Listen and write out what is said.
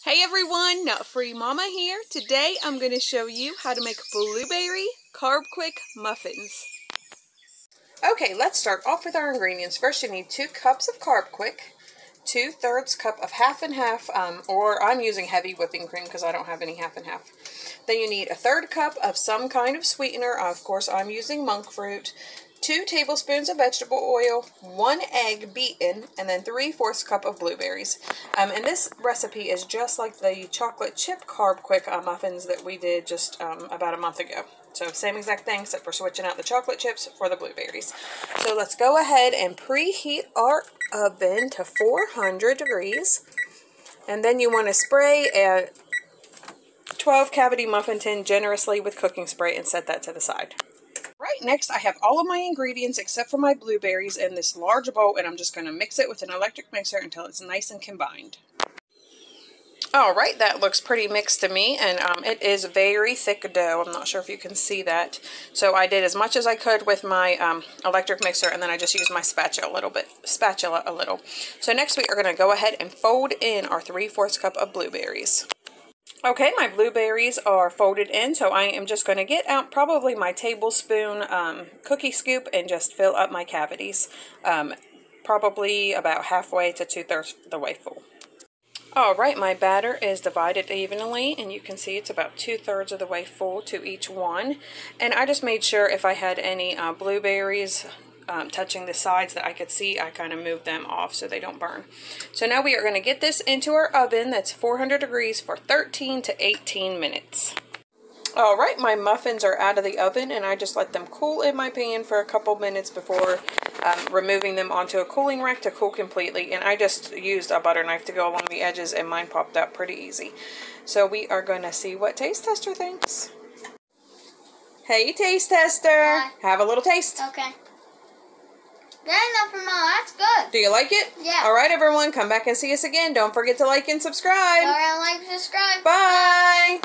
Hey everyone, Nut Free Mama here. Today I'm going to show you how to make blueberry Carbquik muffins. Okay, let's start off with our ingredients. First you need 2 cups of Carbquik, 2/3 cup of half and half, or I'm using heavy whipping cream because I don't have any half and half. Then you need 1/3 cup of some kind of sweetener. Of course I'm using Monkfruit. 2 tablespoons of vegetable oil, 1 egg beaten, and then 3/4 cup of blueberries. And this recipe is just like the chocolate chip Carbquik muffins that we did just about a month ago. So same exact thing, except we're switching out the chocolate chips for the blueberries. So let's go ahead and preheat our oven to 400 degrees. And then you want to spray a 12 cavity muffin tin generously with cooking spray and set that to the side. Right, next I have all of my ingredients except for my blueberries in this large bowl, and I'm just going to mix it with an electric mixer until it's nice and combined. Alright, that looks pretty mixed to me, and it is very thick dough. I'm not sure if you can see that. So I did as much as I could with my electric mixer, and then I just used my spatula a little. So next we are going to go ahead and fold in our 3/4 cup of blueberries. Okay, my blueberries are folded in, so I am just going to get out probably my tablespoon cookie scoop and just fill up my cavities. Probably about halfway to 2/3 the way full. Alright, my batter is divided evenly, and you can see it's about 2/3 of the way full to each one. And I just made sure if I had any blueberries touching the sides that I could see, I kind of moved them off so they don't burn. So now we are going to get this into our oven that's 400 degrees for 13 to 18 minutes. Alright, my muffins are out of the oven, and I just let them cool in my pan for a couple minutes before removing them onto a cooling rack to cool completely. And I just used a butter knife to go along the edges, and mine popped out pretty easy. So we are going to see what Taste Tester thinks. Hey Taste Tester! Hi. Have a little taste. Okay. Good enough for Mom. That's good. Do you like it? Yeah. Alright everyone, come back and see us again. Don't forget to like and subscribe. Alright, like, subscribe. Bye!